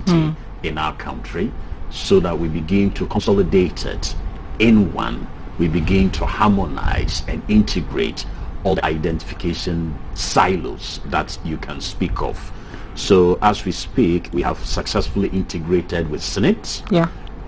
identity in our country, so that we begin to consolidate it in one. We begin to harmonize and integrate all the identification silos that you can speak of. So as we speak, we have successfully integrated with SNIT,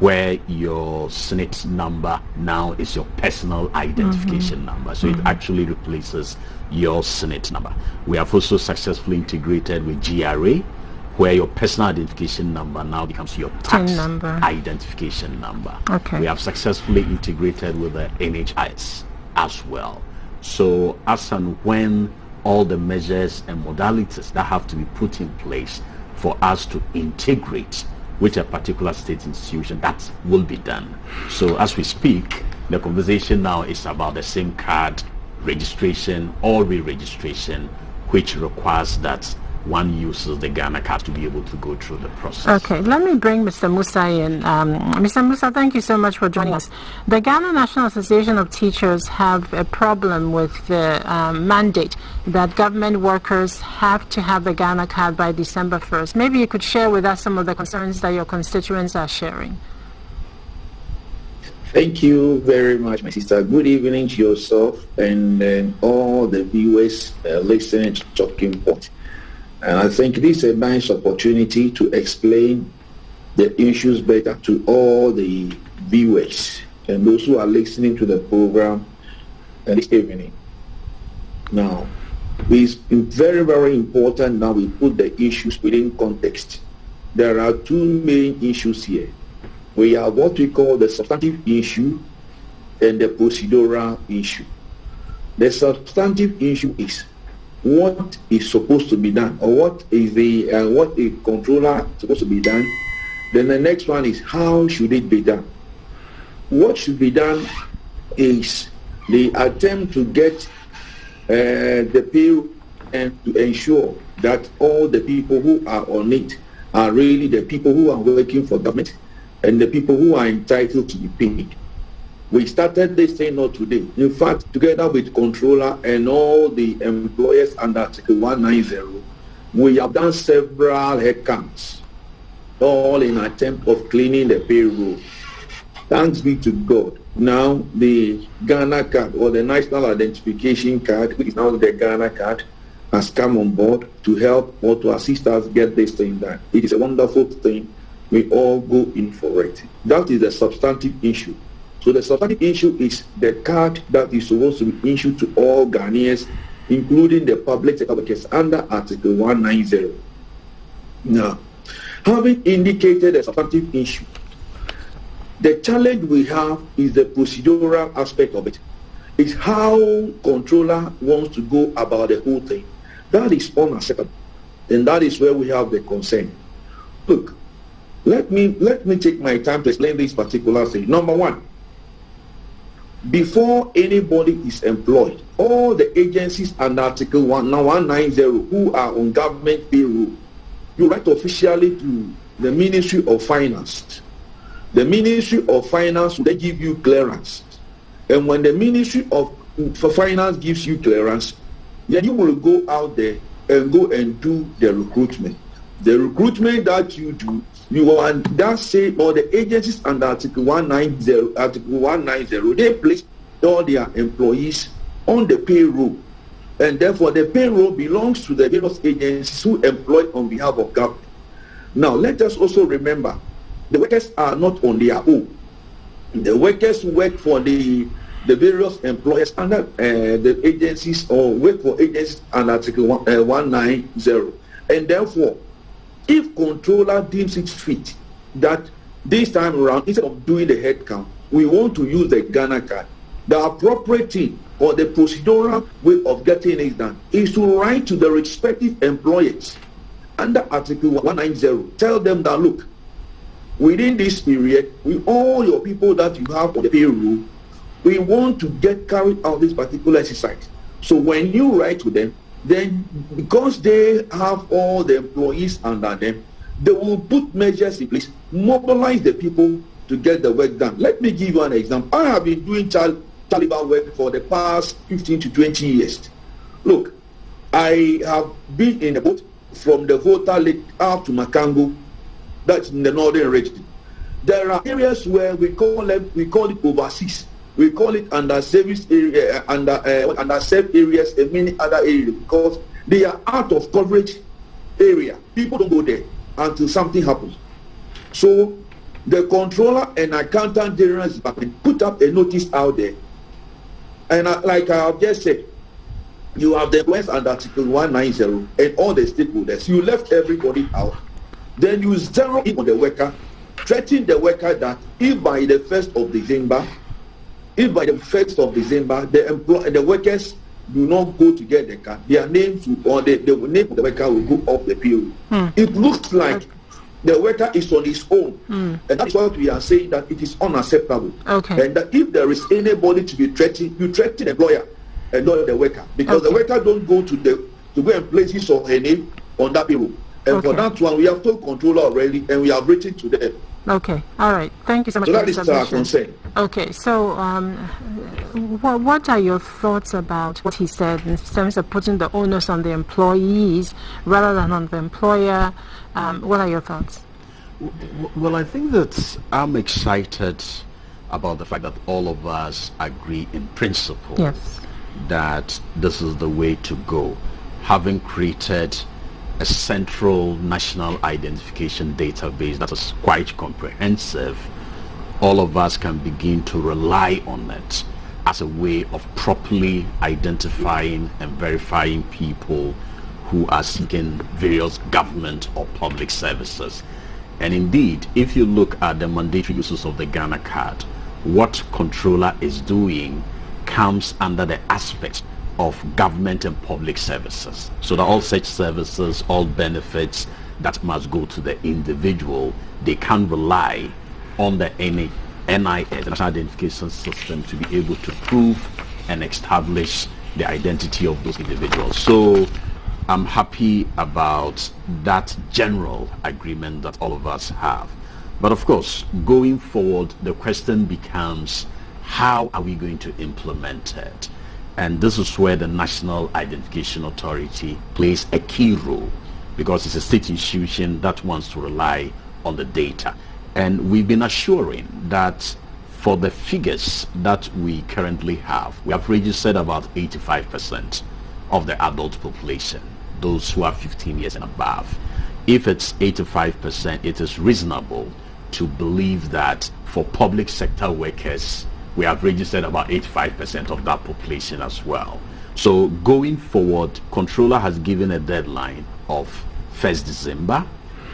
where your SNIT number now is your personal identification number. So it actually replaces your SNIT number. We have also successfully integrated with GRA, where your personal identification number now becomes your tax identification number. We have successfully integrated with the NHIS as well. So as and when all the measures and modalities that have to be put in place for us to integrate with a particular state institution, that will be done. So as we speak, the conversation now is about the SIM card registration or re-registration, which requires that one uses the Ghana card to be able to go through the process. Okay, let me bring Mr. Musa in. Mr. Musa, thank you so much for joining us. The Ghana National Association of Teachers have a problem with the mandate that government workers have to have the Ghana card by December 1st. Maybe you could share with us some of the concerns that your constituents are sharing. Thank you very much, my sister. Good evening to yourself and all the viewers listening to Talking Point. And I think this is a nice opportunity to explain the issues better to all the viewers and those who are listening to the program this evening. Now, it's very, very important that we put the issues within context. There are two main issues here. We have what we call the substantive issue and the procedural issue. The substantive issue is what is supposed to be done, or what is the what a controller supposed to be done. Then the next one is how should it be done. What should be done is the attempt to get the payroll and to ensure that all the people who are on it are really the people who are working for government and the people who are entitled to be paid. We started this thing not today. In fact, together with controller and all the employers under Article 190, we have done several headcounts, all in an attempt of cleaning the payroll. Thanks be to God. Now the Ghana card, or the National Identification Card, which is now the Ghana card, has come on board to help or to assist us get this thing done. It is a wonderful thing. We all go in for it. That is the substantive issue. So the substantive issue is the card that is supposed to be issued to all Ghanaians, including the public sector workers under Article 190. Now, having indicated the substantive issue, the challenge we have is the procedural aspect of it. It's how controller wants to go about the whole thing. That is unacceptable. And that is where we have the concern. Look, let me take my time to explain this particular thing. Number one, before anybody is employed, all the agencies under Article 190 who are on government payroll, you write officially to the Ministry of Finance. The Ministry of Finance will give you clearance. And when the Ministry of Finance gives you clearance, then you will go out there and go and do the recruitment. The recruitment that you do, you are that say or the agencies under Article 190, they place all their employees on the payroll, and therefore the payroll belongs to the various agencies who employ on behalf of government. Now let us also remember, the workers are not on their own. The workers work for the various employers under the agencies, or work for agencies under Article 190, and therefore, if controller deems it fit that this time around, instead of doing the head count, we want to use the Ghana card, the appropriate thing or the procedural way of getting it done is to write to the respective employers under Article 190. Tell them that, look, within this period, with all your people that you have on the payroll, we want to get carried out this particular exercise. So when you write to them, then because they have all the employees under them, they will put measures in place, mobilize the people to get the work done. Let me give you an example. I have been doing child labor work for the past 15 to 20 years. Look, I have been in a boat from the Volta Lake out to Makango, That's in the northern region. There are areas where we call it overseas. We call it under-service area, underserved areas, and many other areas, because they are out of coverage area. People don't go there until something happens. So the controller and accountant general put up a notice out there. And like I have just said, you have the West under Article 190 and all the stakeholders. You left everybody out. Then you zero in on the worker, threaten the worker that if by the 1st of December, the workers do not go to get the car, their names or the name of the worker will go off the PO. It looks like the worker is on his own. And that's why we are saying that it is unacceptable. Okay. And that if there is anybody to be threatened, you threaten the employer and not the worker. Because the worker don't go to go and place his or her name on that payroll. And for that one, we have told controller already, and we have written to them. Okay, all right. Thank you so much. So that is our concern. Okay, so what are your thoughts about what he said in terms of putting the onus on the employees rather than on the employer? What are your thoughts? Well, I think that I'm excited about the fact that all of us agree in principle that this is the way to go. Having created a central national identification database that is quite comprehensive, all of us can begin to rely on it as a way of properly identifying and verifying people who are seeking various government or public services. And indeed, if you look at the mandatory uses of the Ghana card, what controller is doing comes under the aspect of government and public services. So that all such services, all benefits that must go to the individual, they can rely on the NIS, the National Identification System, to be able to prove and establish the identity of those individuals. So I'm happy about that general agreement that all of us have. But of course, going forward, the question becomes, how are we going to implement it? And this is where the National Identification Authority plays a key role, because it's a state institution that wants to rely on the data. And we've been assuring that for the figures that we currently have, we have registered about 85% of the adult population, those who are 15 years and above. If it's 85%, it is reasonable to believe that for public sector workers, we have registered about 85% of that population as well. So going forward, controller has given a deadline of 1st December,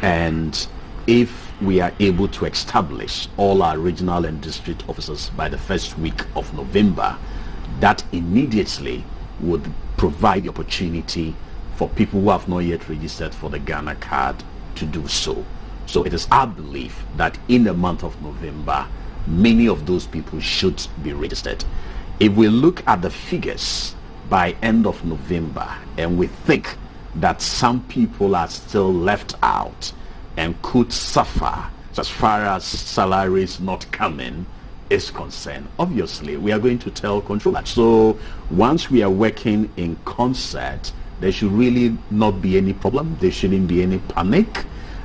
and if we are able to establish all our regional and district officers by the first week of November, that immediately would provide the opportunity for people who have not yet registered for the Ghana card to do so. So it is our belief that in the month of November, many of those people should be registered. If we look at the figures by end of November and we think that some people are still left out and could suffer as far as salaries not coming is concerned, obviously we are going to tell controllers. So once we are working in concert, there should really not be any problem. There shouldn't be any panic.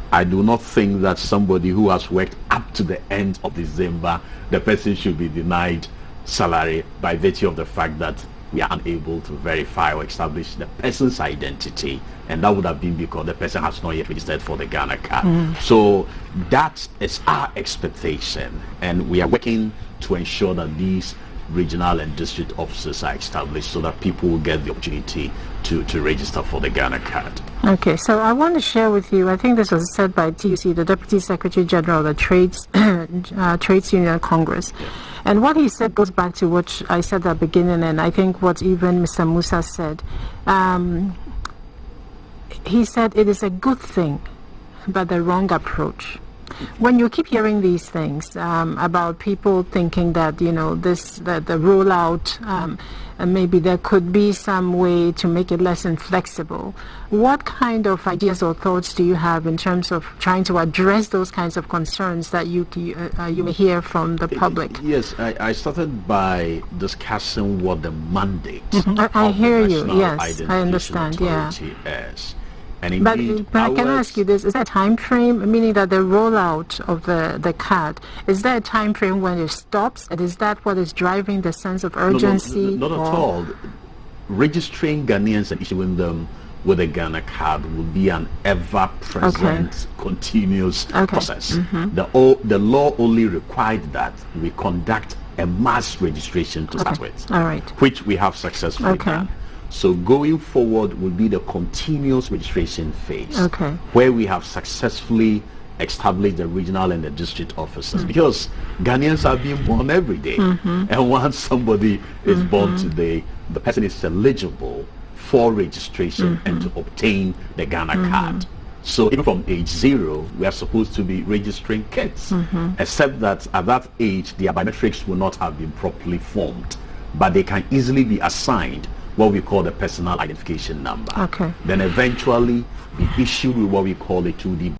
I do not think that somebody who has worked up to the end of December, the person should be denied salary by virtue of the fact that we are unable to verify or establish the person's identity, and that would have been because the person has not yet registered for the Ghana card. So that is our expectation, and we are working to ensure that these regional and district offices are established so that people will get the opportunity to register for the Ghana card. Okay, so I want to share with you, I think this was said by TUC, the Deputy Secretary General of the Trades Union Congress. Yeah. And what he said goes back to what I said at the beginning, and I think what even Mr. Musa said. He said it is a good thing, but the wrong approach. When you keep hearing these things about people thinking that, you know, the rollout, maybe there could be some way to make it less inflexible, what kind of ideas or thoughts do you have in terms of trying to address those kinds of concerns that you may hear from the public? Yes, I started by discussing what the mandate I hear of the you. National Yes, I understand. Identification Authority is. And But, indeed, but can I ask you this? Is there a time frame, meaning that the rollout of the card, is there a time frame when it stops? And is that what is driving the sense of urgency? Not at all. Registering Ghanaians and issuing them with a Ghana card will be an ever-present, continuous process. The law only required that we conduct a mass registration to start with, which we have successfully done. So going forward will be the continuous registration phase, where we have successfully established the regional and the district offices, because Ghanaians are being born every day, and once somebody is born today, the person is eligible for registration and to obtain the Ghana card. So even from age 0, we are supposed to be registering kids, except that at that age, their biometrics will not have been properly formed, but they can easily be assigned what we call the personal identification number. Then eventually be issued with what we call a 2D